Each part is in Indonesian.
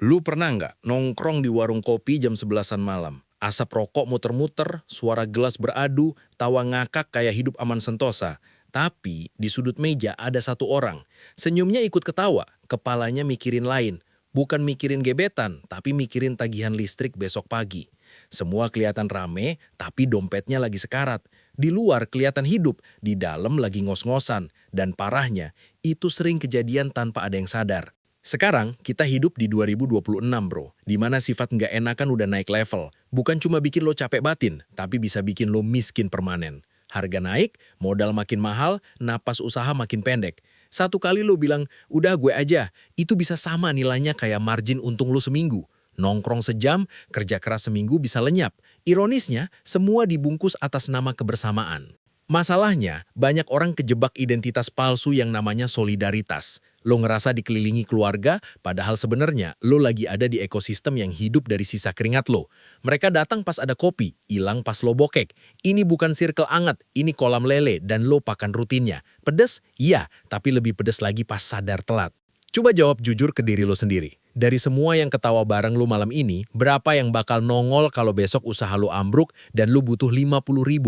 Lu pernah nggak nongkrong di warung kopi jam 11-an malam? Asap rokok muter-muter, suara gelas beradu, tawa ngakak kayak hidup aman sentosa. Tapi di sudut meja ada satu orang. Senyumnya ikut ketawa, kepalanya mikirin lain. Bukan mikirin gebetan, tapi mikirin tagihan listrik besok pagi. Semua kelihatan rame, tapi dompetnya lagi sekarat. Di luar kelihatan hidup, di dalam lagi ngos-ngosan. Dan parahnya, itu sering kejadian tanpa ada yang sadar. Sekarang, kita hidup di 2026, bro. Di mana sifat nggak enakan udah naik level. Bukan cuma bikin lo capek batin, tapi bisa bikin lo miskin permanen. Harga naik, modal makin mahal, napas usaha makin pendek. Satu kali lo bilang, udah gue aja, itu bisa sama nilainya kayak margin untung lo seminggu. Nongkrong sejam, kerja keras seminggu bisa lenyap. Ironisnya, semua dibungkus atas nama kebersamaan. Masalahnya, banyak orang kejebak identitas palsu yang namanya solidaritas. Lo ngerasa dikelilingi keluarga, padahal sebenarnya lo lagi ada di ekosistem yang hidup dari sisa keringat lo. Mereka datang pas ada kopi, hilang pas lo bokek. Ini bukan circle anget, ini kolam lele, dan lo pakan rutinnya. Pedes? Iya, tapi lebih pedes lagi pas sadar telat. Coba jawab jujur ke diri lo sendiri. Dari semua yang ketawa bareng lo malam ini, berapa yang bakal nongol kalau besok usaha lo ambruk dan lo butuh 50.000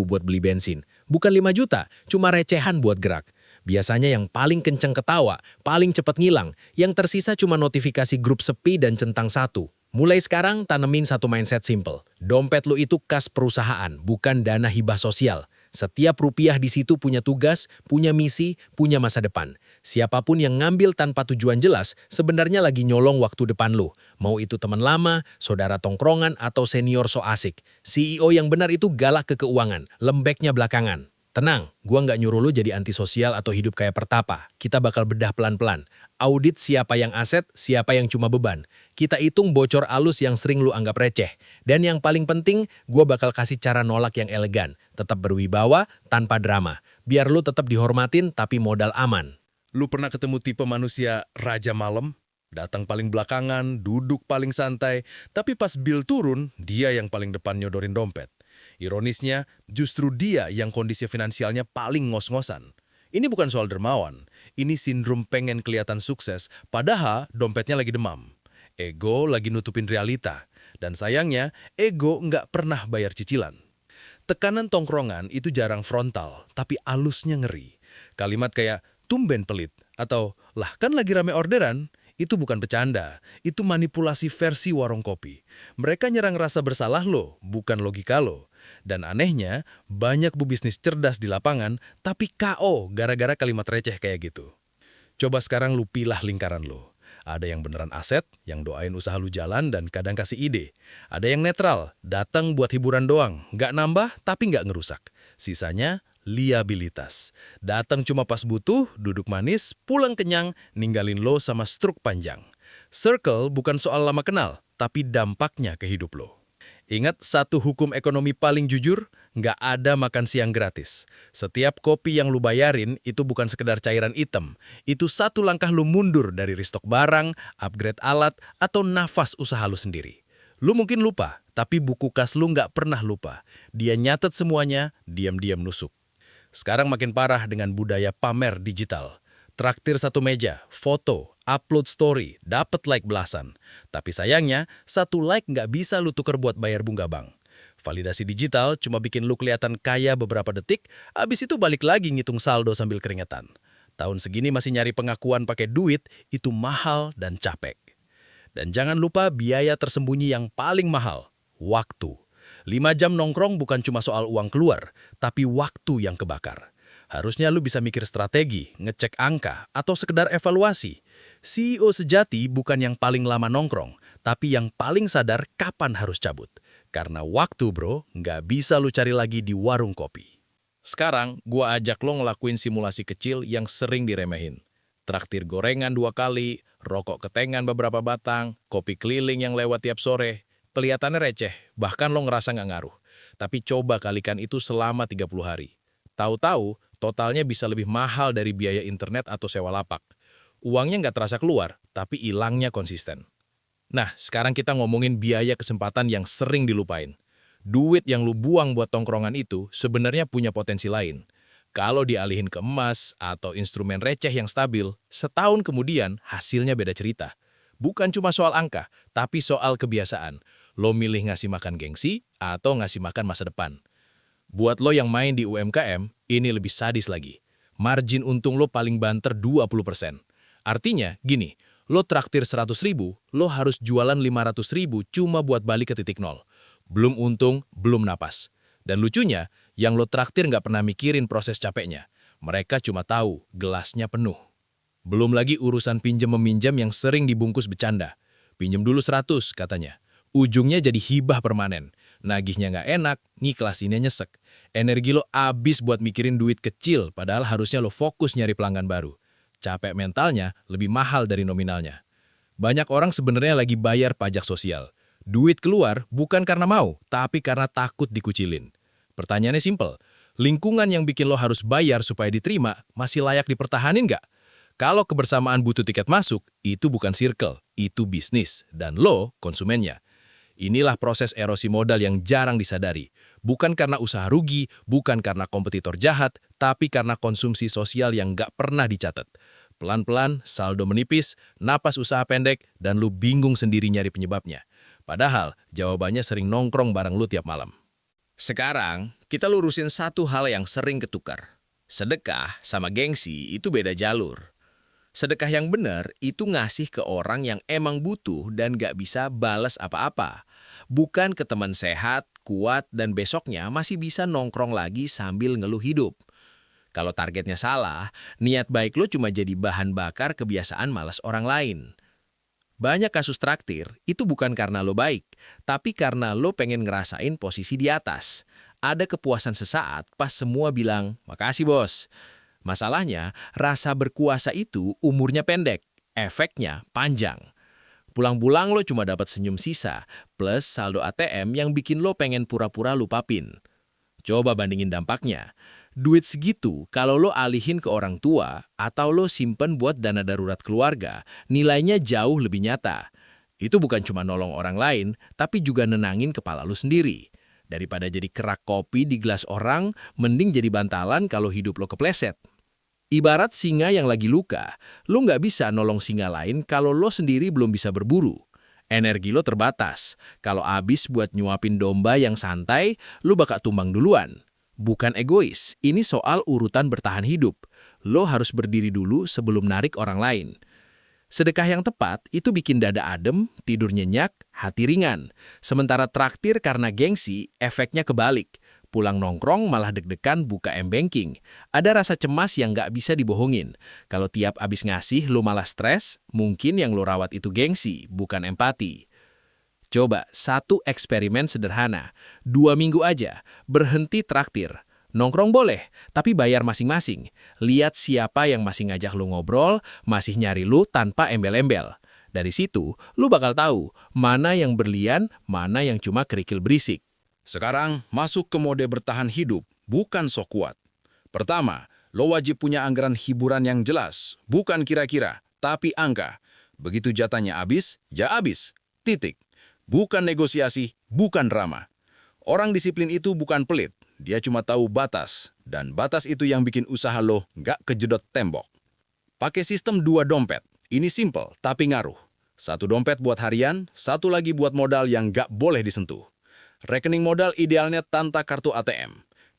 buat beli bensin? Bukan 5 juta, cuma recehan buat gerak. Biasanya yang paling kenceng ketawa, paling cepat ngilang, yang tersisa cuma notifikasi grup sepi dan centang satu. Mulai sekarang tanemin satu mindset simple. Dompet lo itu kas perusahaan, bukan dana hibah sosial. Setiap rupiah di situ punya tugas, punya misi, punya masa depan. Siapapun yang ngambil tanpa tujuan jelas, sebenarnya lagi nyolong waktu depan lo. Mau itu teman lama, saudara tongkrongan, atau senior so asik. CEO yang benar itu galak ke keuangan, lembeknya belakangan. Tenang, gua nggak nyuruh lo jadi antisosial atau hidup kayak pertapa. Kita bakal bedah pelan-pelan. Audit siapa yang aset, siapa yang cuma beban. Kita hitung bocor alus yang sering lu anggap receh. Dan yang paling penting, gua bakal kasih cara nolak yang elegan. Tetap berwibawa, tanpa drama. Biar lu tetap dihormatin, tapi modal aman. Lu pernah ketemu tipe manusia raja malam? Datang paling belakangan, duduk paling santai, tapi pas bil turun, dia yang paling depan nyodorin dompet. Ironisnya, justru dia yang kondisi finansialnya paling ngos-ngosan. Ini bukan soal dermawan, ini sindrom pengen kelihatan sukses, padahal dompetnya lagi demam. Ego lagi nutupin realita, dan sayangnya, ego nggak pernah bayar cicilan. Tekanan tongkrongan itu jarang frontal, tapi alusnya ngeri. Kalimat kayak, tumben pelit, atau lah kan lagi rame orderan, itu bukan bercanda, itu manipulasi versi warung kopi. Mereka nyerang rasa bersalah lo, bukan logika lo. Dan anehnya, banyak pebisnis cerdas di lapangan, tapi KO gara-gara kalimat receh kayak gitu. Coba sekarang lu pilah lingkaran lo. Ada yang beneran aset, yang doain usaha lu jalan dan kadang kasih ide. Ada yang netral, datang buat hiburan doang, nggak nambah tapi nggak ngerusak. Sisanya liabilitas. Datang cuma pas butuh, duduk manis, pulang kenyang, ninggalin lo sama struk panjang. Circle bukan soal lama kenal, tapi dampaknya ke hidup lo. Ingat satu hukum ekonomi paling jujur, nggak ada makan siang gratis. Setiap kopi yang lu bayarin itu bukan sekedar cairan hitam. Itu satu langkah lu mundur dari restock barang, upgrade alat, atau nafas usaha lu sendiri. Lu mungkin lupa, tapi buku kas lu nggak pernah lupa. Dia nyatet semuanya, diam-diam nusuk. Sekarang makin parah dengan budaya pamer digital. Traktir satu meja, foto, upload story, dapat like belasan. Tapi sayangnya, satu like nggak bisa lu tuker buat bayar bunga bank. Validasi digital cuma bikin lu kelihatan kaya beberapa detik, abis itu balik lagi ngitung saldo sambil keringetan. Tahun segini masih nyari pengakuan pakai duit, itu mahal dan capek. Dan jangan lupa biaya tersembunyi yang paling mahal, waktu. 5 jam nongkrong bukan cuma soal uang keluar, tapi waktu yang kebakar. Harusnya lu bisa mikir strategi, ngecek angka, atau sekedar evaluasi. CEO sejati bukan yang paling lama nongkrong, tapi yang paling sadar kapan harus cabut. Karena waktu bro, nggak bisa lu cari lagi di warung kopi. Sekarang, gua ajak lo ngelakuin simulasi kecil yang sering diremehin. Traktir gorengan 2 kali, rokok ketengan beberapa batang, kopi keliling yang lewat tiap sore. Kelihatannya receh, bahkan lo ngerasa nggak ngaruh. Tapi coba kalikan itu selama 30 hari. Tahu-tahu, totalnya bisa lebih mahal dari biaya internet atau sewa lapak. Uangnya nggak terasa keluar, tapi hilangnya konsisten. Nah, sekarang kita ngomongin biaya kesempatan yang sering dilupain. Duit yang lu buang buat tongkrongan itu sebenarnya punya potensi lain. Kalau dialihin ke emas atau instrumen receh yang stabil, setahun kemudian hasilnya beda cerita. Bukan cuma soal angka, tapi soal kebiasaan. Lo milih ngasih makan gengsi atau ngasih makan masa depan. Buat lo yang main di UMKM, ini lebih sadis lagi. Margin untung lo paling banter 20%. Artinya, gini, lo traktir 100.000, lo harus jualan 500.000 cuma buat balik ke titik nol. Belum untung, belum napas. Dan lucunya, yang lo traktir nggak pernah mikirin proses capeknya. Mereka cuma tahu gelasnya penuh. Belum lagi urusan pinjam-meminjam yang sering dibungkus bercanda. Pinjam dulu 100 katanya. Ujungnya jadi hibah permanen. Nagihnya nggak enak, ngiklasinnya nyesek. Energi lo abis buat mikirin duit kecil, padahal harusnya lo fokus nyari pelanggan baru. Capek mentalnya lebih mahal dari nominalnya. Banyak orang sebenarnya lagi bayar pajak sosial. Duit keluar bukan karena mau, tapi karena takut dikucilin. Pertanyaannya simpel, lingkungan yang bikin lo harus bayar supaya diterima masih layak dipertahanin nggak? Kalau kebersamaan butuh tiket masuk, itu bukan circle, itu bisnis, dan lo konsumennya. Inilah proses erosi modal yang jarang disadari. Bukan karena usaha rugi, bukan karena kompetitor jahat, tapi karena konsumsi sosial yang nggak pernah dicatat. Pelan-pelan, saldo menipis, napas usaha pendek, dan lu bingung sendiri nyari penyebabnya. Padahal, jawabannya sering nongkrong bareng lu tiap malam. Sekarang, kita lurusin satu hal yang sering ketukar. Sedekah sama gengsi itu beda jalur. Sedekah yang benar itu ngasih ke orang yang emang butuh dan gak bisa balas apa-apa. Bukan ke teman sehat, kuat, dan besoknya masih bisa nongkrong lagi sambil ngeluh hidup. Kalau targetnya salah, niat baik lo cuma jadi bahan bakar kebiasaan malas orang lain. Banyak kasus traktir itu bukan karena lo baik, tapi karena lo pengen ngerasain posisi di atas. Ada kepuasan sesaat pas semua bilang, "Makasih bos." Masalahnya, rasa berkuasa itu umurnya pendek, efeknya panjang. Pulang-pulang lo cuma dapat senyum sisa, plus saldo ATM yang bikin lo pengen pura-pura lupa PIN. Coba bandingin dampaknya. Duit segitu, kalau lo alihin ke orang tua atau lo simpen buat dana darurat keluarga, nilainya jauh lebih nyata. Itu bukan cuma nolong orang lain, tapi juga nenangin kepala lo sendiri. Daripada jadi kerak kopi di gelas orang, mending jadi bantalan kalau hidup lo kepleset. Ibarat singa yang lagi luka, lo nggak bisa nolong singa lain kalau lo sendiri belum bisa berburu. Energi lo terbatas. Kalau abis buat nyuapin domba yang santai, lo bakal tumbang duluan. Bukan egois, ini soal urutan bertahan hidup. Lo harus berdiri dulu sebelum narik orang lain. Sedekah yang tepat itu bikin dada adem, tidur nyenyak, hati ringan. Sementara traktir karena gengsi, efeknya kebalik. Pulang nongkrong malah deg-degan buka m-banking. Ada rasa cemas yang nggak bisa dibohongin. Kalau tiap abis ngasih lo malah stres, mungkin yang lo rawat itu gengsi, bukan empati. Coba satu eksperimen sederhana. 2 minggu aja, berhenti traktir. Nongkrong boleh, tapi bayar masing-masing. Lihat siapa yang masih ngajak lo ngobrol, masih nyari lo tanpa embel-embel. Dari situ, lo bakal tahu mana yang berlian, mana yang cuma kerikil berisik. Sekarang masuk ke mode bertahan hidup, bukan sok kuat. Pertama, lo wajib punya anggaran hiburan yang jelas, bukan kira-kira, tapi angka. Begitu jatahnya habis, ya habis. Titik. Bukan negosiasi, bukan drama. Orang disiplin itu bukan pelit, dia cuma tahu batas. Dan batas itu yang bikin usaha lo nggak kejedot tembok. Pakai sistem 2 dompet. Ini simple, tapi ngaruh. 1 dompet buat harian, 1 lagi buat modal yang nggak boleh disentuh. Rekening modal idealnya tanpa kartu ATM.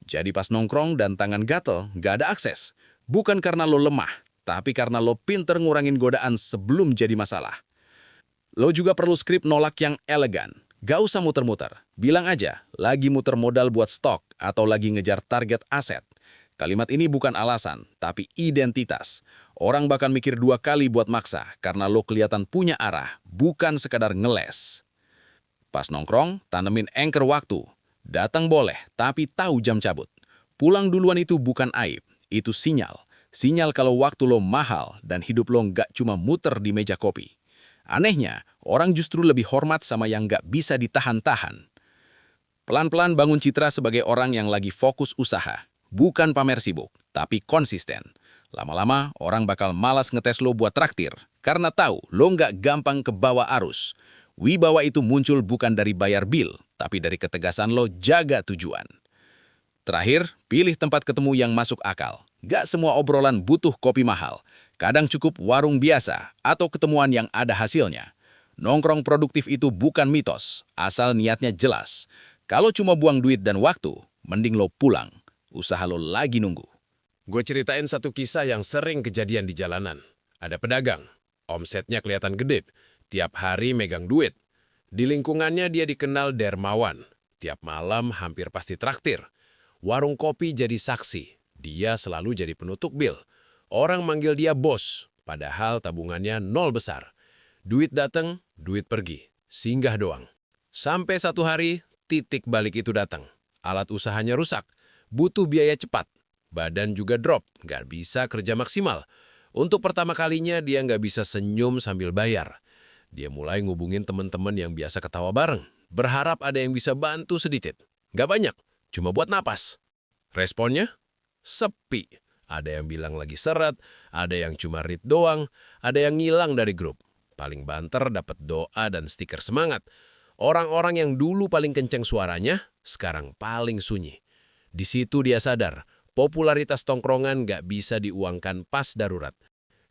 Jadi pas nongkrong dan tangan gatel, nggak ada akses. Bukan karena lo lemah, tapi karena lo pinter ngurangin godaan sebelum jadi masalah. Lo juga perlu skrip nolak yang elegan. Gak usah muter-muter. Bilang aja, lagi muter modal buat stok atau lagi ngejar target aset. Kalimat ini bukan alasan, tapi identitas. Orang bakal mikir 2 kali buat maksa karena lo kelihatan punya arah, bukan sekadar ngeles. Pas nongkrong, tanemin anchor waktu. Datang boleh, tapi tahu jam cabut. Pulang duluan itu bukan aib, itu sinyal. Sinyal kalau waktu lo mahal dan hidup lo nggak cuma muter di meja kopi. Anehnya, orang justru lebih hormat sama yang nggak bisa ditahan-tahan. Pelan-pelan bangun citra sebagai orang yang lagi fokus usaha. Bukan pamer sibuk, tapi konsisten. Lama-lama, orang bakal malas ngetes lo buat traktir. Karena tahu lo nggak gampang ke bawah arus. Wibawa itu muncul bukan dari bayar bil, tapi dari ketegasan lo jaga tujuan. Terakhir, pilih tempat ketemu yang masuk akal. Gak semua obrolan butuh kopi mahal. Kadang cukup warung biasa atau ketemuan yang ada hasilnya. Nongkrong produktif itu bukan mitos, asal niatnya jelas. Kalau cuma buang duit dan waktu, mending lo pulang. Usaha lo lagi nunggu. Gue ceritain satu kisah yang sering kejadian di jalanan. Ada pedagang, omsetnya kelihatan gede, tiap hari megang duit. Di lingkungannya dia dikenal dermawan, tiap malam hampir pasti traktir. Warung kopi jadi saksi, dia selalu jadi penutup bil. Orang manggil dia bos, padahal tabungannya nol besar. Duit datang, duit pergi, singgah doang. Sampai satu hari, titik balik itu datang. Alat usahanya rusak, butuh biaya cepat. Badan juga drop, nggak bisa kerja maksimal. Untuk pertama kalinya dia nggak bisa senyum sambil bayar. Dia mulai ngubungin teman-teman yang biasa ketawa bareng. Berharap ada yang bisa bantu sedikit. Nggak banyak, cuma buat napas. Responnya? Sepi. Ada yang bilang lagi seret, ada yang cuma read doang, ada yang ngilang dari grup. Paling banter dapat doa dan stiker semangat. Orang-orang yang dulu paling kenceng suaranya, sekarang paling sunyi. Di situ dia sadar, popularitas tongkrongan nggak bisa diuangkan pas darurat.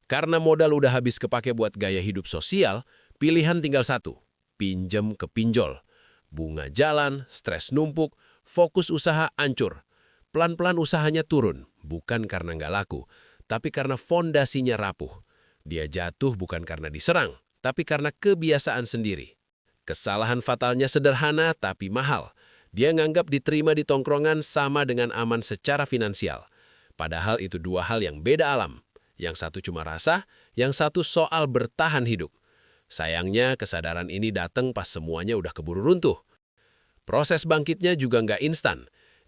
Karena modal udah habis kepake buat gaya hidup sosial, pilihan tinggal satu, pinjem ke pinjol. Bunga jalan, stres numpuk, fokus usaha hancur. Pelan-pelan usahanya turun, bukan karena nggak laku, tapi karena fondasinya rapuh. Dia jatuh bukan karena diserang, tapi karena kebiasaan sendiri. Kesalahan fatalnya sederhana tapi mahal. Dia nganggap diterima di tongkrongan sama dengan aman secara finansial. Padahal itu dua hal yang beda alam. Yang satu cuma rasa, yang satu soal bertahan hidup. Sayangnya kesadaran ini datang pas semuanya udah keburu runtuh. Proses bangkitnya juga nggak instan.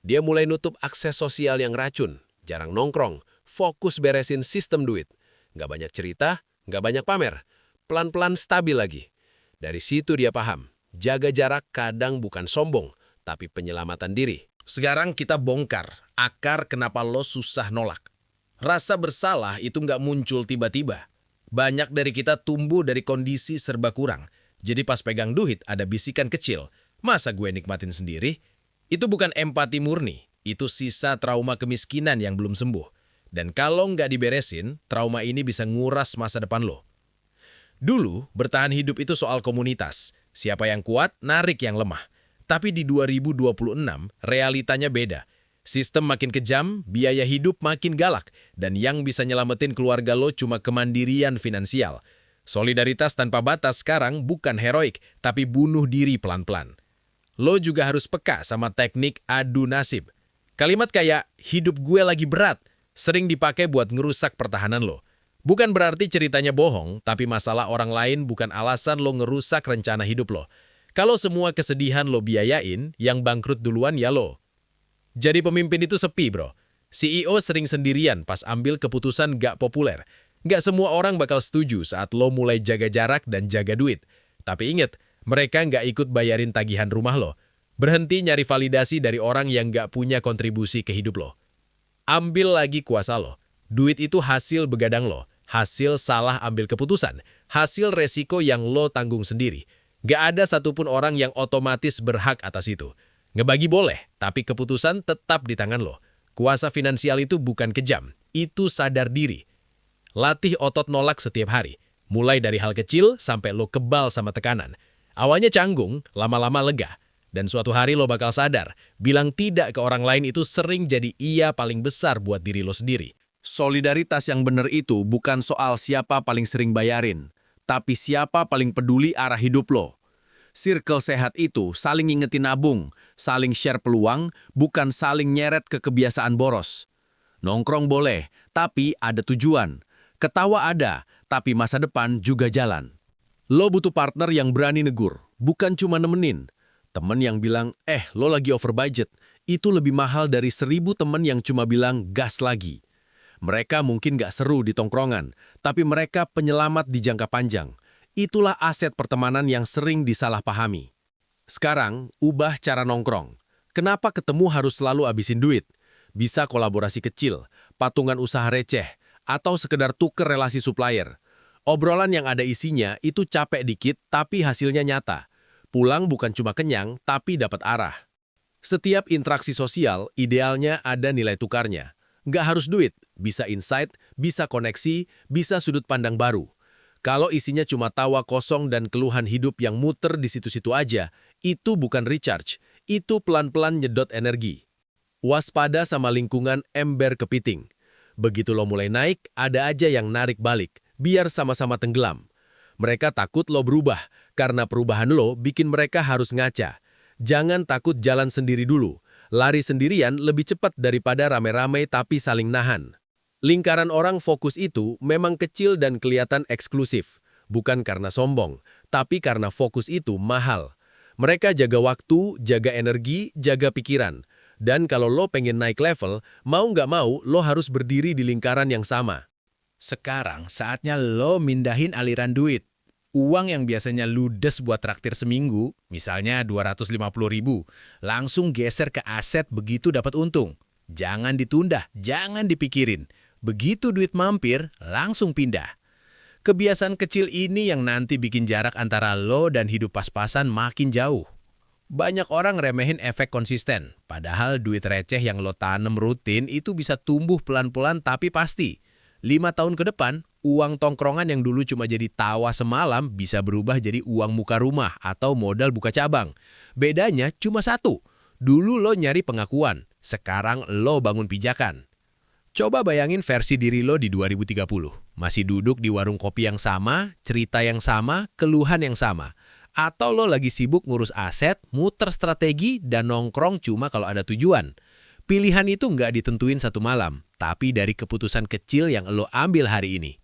Dia mulai nutup akses sosial yang racun, jarang nongkrong, fokus beresin sistem duit. Nggak banyak cerita, nggak banyak pamer. Pelan-pelan stabil lagi. Dari situ dia paham, jaga jarak kadang bukan sombong, tapi penyelamatan diri. Sekarang kita bongkar akar kenapa lo susah nolak. Rasa bersalah itu nggak muncul tiba-tiba. Banyak dari kita tumbuh dari kondisi serba kurang. Jadi pas pegang duit ada bisikan kecil. Masa gue nikmatin sendiri? Itu bukan empati murni. Itu sisa trauma kemiskinan yang belum sembuh. Dan kalau nggak diberesin, trauma ini bisa nguras masa depan lo. Dulu, bertahan hidup itu soal komunitas. Siapa yang kuat, narik yang lemah. Tapi di 2026, realitanya beda. Sistem makin kejam, biaya hidup makin galak, dan yang bisa nyelamatin keluarga lo cuma kemandirian finansial. Solidaritas tanpa batas sekarang bukan heroik, tapi bunuh diri pelan-pelan. Lo juga harus peka sama teknik adu nasib. Kalimat kayak, hidup gue lagi berat, sering dipakai buat ngerusak pertahanan lo. Bukan berarti ceritanya bohong, tapi masalah orang lain bukan alasan lo ngerusak rencana hidup lo. Kalau semua kesedihan lo biayain, yang bangkrut duluan ya lo. Jadi pemimpin itu sepi, bro. CEO sering sendirian pas ambil keputusan gak populer. Gak semua orang bakal setuju saat lo mulai jaga jarak dan jaga duit. Tapi inget, mereka gak ikut bayarin tagihan rumah lo. Berhenti nyari validasi dari orang yang gak punya kontribusi ke hidup lo. Ambil lagi kuasa lo. Duit itu hasil begadang lo. Hasil salah ambil keputusan. Hasil resiko yang lo tanggung sendiri. Gak ada satupun orang yang otomatis berhak atas itu. Ngebagi boleh, tapi keputusan tetap di tangan lo. Kuasa finansial itu bukan kejam, itu sadar diri. Latih otot nolak setiap hari, mulai dari hal kecil sampai lo kebal sama tekanan. Awalnya canggung, lama-lama lega. Dan suatu hari lo bakal sadar, bilang tidak ke orang lain itu sering jadi iya paling besar buat diri lo sendiri. Solidaritas yang benar itu bukan soal siapa paling sering bayarin, tapi siapa paling peduli arah hidup lo. Circle sehat itu saling ngingetin nabung, saling share peluang, bukan saling nyeret ke kebiasaan boros. Nongkrong boleh, tapi ada tujuan. Ketawa ada, tapi masa depan juga jalan. Lo butuh partner yang berani negur, bukan cuma nemenin. Temen yang bilang, lo lagi over budget, itu lebih mahal dari 1000 temen yang cuma bilang gas lagi. Mereka mungkin gak seru di tongkrongan, tapi mereka penyelamat di jangka panjang. Itulah aset pertemanan yang sering disalahpahami. Sekarang, ubah cara nongkrong. Kenapa ketemu harus selalu habisin duit? Bisa kolaborasi kecil, patungan usaha receh, atau sekedar tuker relasi supplier. Obrolan yang ada isinya itu capek dikit tapi hasilnya nyata. Pulang bukan cuma kenyang, tapi dapat arah. Setiap interaksi sosial idealnya ada nilai tukarnya. Nggak harus duit, bisa insight, bisa koneksi, bisa sudut pandang baru. Kalau isinya cuma tawa kosong dan keluhan hidup yang muter di situ-situ aja, itu bukan recharge, itu pelan-pelan nyedot energi. Waspada sama lingkungan ember kepiting. Begitu lo mulai naik, ada aja yang narik balik, biar sama-sama tenggelam. Mereka takut lo berubah, karena perubahan lo bikin mereka harus ngaca. Jangan takut jalan sendiri dulu. Lari sendirian lebih cepat daripada rame-rame tapi saling nahan. Lingkaran orang fokus itu memang kecil dan kelihatan eksklusif. Bukan karena sombong, tapi karena fokus itu mahal. Mereka jaga waktu, jaga energi, jaga pikiran. Dan kalau lo pengen naik level, mau nggak mau lo harus berdiri di lingkaran yang sama. Sekarang saatnya lo mindahin aliran duit. Uang yang biasanya ludes buat traktir seminggu, misalnya 250.000, langsung geser ke aset begitu dapat untung. Jangan ditunda, jangan dipikirin. Begitu duit mampir, langsung pindah. Kebiasaan kecil ini yang nanti bikin jarak antara lo dan hidup pas-pasan makin jauh. Banyak orang remehin efek konsisten, padahal duit receh yang lo tanam rutin itu bisa tumbuh pelan-pelan tapi pasti. 5 tahun ke depan, uang tongkrongan yang dulu cuma jadi tawa semalam bisa berubah jadi uang muka rumah atau modal buka cabang. Bedanya cuma satu, dulu lo nyari pengakuan, sekarang lo bangun pijakan. Coba bayangin versi diri lo di 2030, masih duduk di warung kopi yang sama, cerita yang sama, keluhan yang sama. Atau lo lagi sibuk ngurus aset, muter strategi, dan nongkrong cuma kalau ada tujuan. Pilihan itu nggak ditentuin satu malam, tapi dari keputusan kecil yang lo ambil hari ini.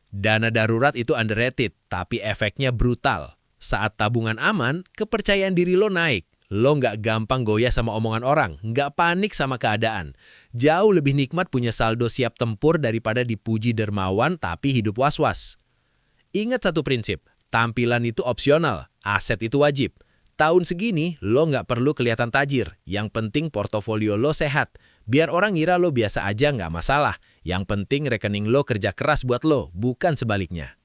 Dana darurat itu underrated, tapi efeknya brutal. Saat tabungan aman, kepercayaan diri lo naik. Lo nggak gampang goyah sama omongan orang, nggak panik sama keadaan. Jauh lebih nikmat punya saldo siap tempur daripada dipuji dermawan tapi hidup was-was. Ingat satu prinsip, tampilan itu opsional, aset itu wajib. Tahun segini, lo nggak perlu kelihatan tajir. Yang penting portofolio lo sehat. Biar orang ngira lo biasa aja nggak masalah. Yang penting rekening lo kerja keras buat lo, bukan sebaliknya.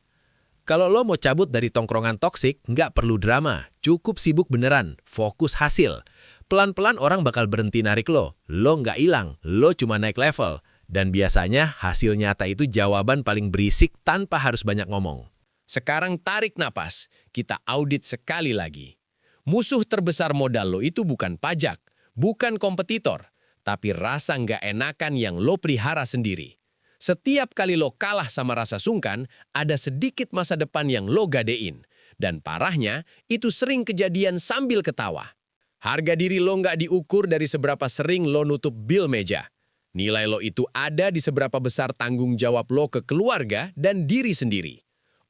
Kalau lo mau cabut dari tongkrongan toksik, nggak perlu drama. Cukup sibuk beneran, fokus hasil. Pelan-pelan orang bakal berhenti narik lo. Lo nggak hilang, lo cuma naik level. Dan biasanya hasil nyata itu jawaban paling berisik tanpa harus banyak ngomong. Sekarang tarik napas, kita audit sekali lagi. Musuh terbesar modal lo itu bukan pajak, bukan kompetitor, tapi rasa nggak enakan yang lo pelihara sendiri. Setiap kali lo kalah sama rasa sungkan, ada sedikit masa depan yang lo gadein. Dan parahnya, itu sering kejadian sambil ketawa. Harga diri lo nggak diukur dari seberapa sering lo nutup bil meja. Nilai lo itu ada di seberapa besar tanggung jawab lo ke keluarga dan diri sendiri.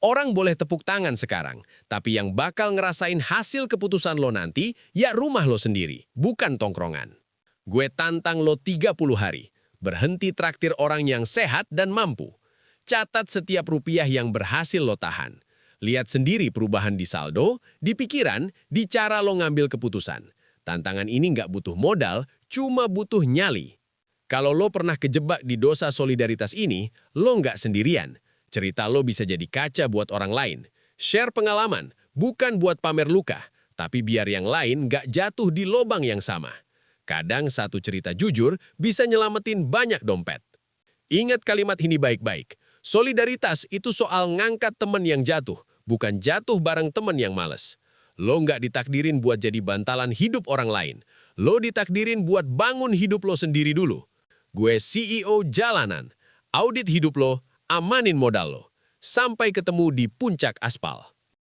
Orang boleh tepuk tangan sekarang, tapi yang bakal ngerasain hasil keputusan lo nanti, ya rumah lo sendiri, bukan tongkrongan. Gue tantang lo 30 hari, berhenti traktir orang yang sehat dan mampu. Catat setiap rupiah yang berhasil lo tahan. Lihat sendiri perubahan di saldo, di pikiran, di cara lo ngambil keputusan. Tantangan ini nggak butuh modal, cuma butuh nyali. Kalau lo pernah kejebak di dosa solidaritas ini, lo nggak sendirian. Cerita lo bisa jadi kaca buat orang lain. Share pengalaman, bukan buat pamer luka, tapi biar yang lain nggak jatuh di lobang yang sama. Kadang satu cerita jujur bisa nyelamatin banyak dompet. Ingat kalimat ini baik-baik. Solidaritas itu soal ngangkat temen yang jatuh, bukan jatuh bareng temen yang males. Lo nggak ditakdirin buat jadi bantalan hidup orang lain. Lo ditakdirin buat bangun hidup lo sendiri dulu. Gue CEO Jalanan. Audit hidup lo, amanin modal lo. Sampai ketemu di puncak aspal.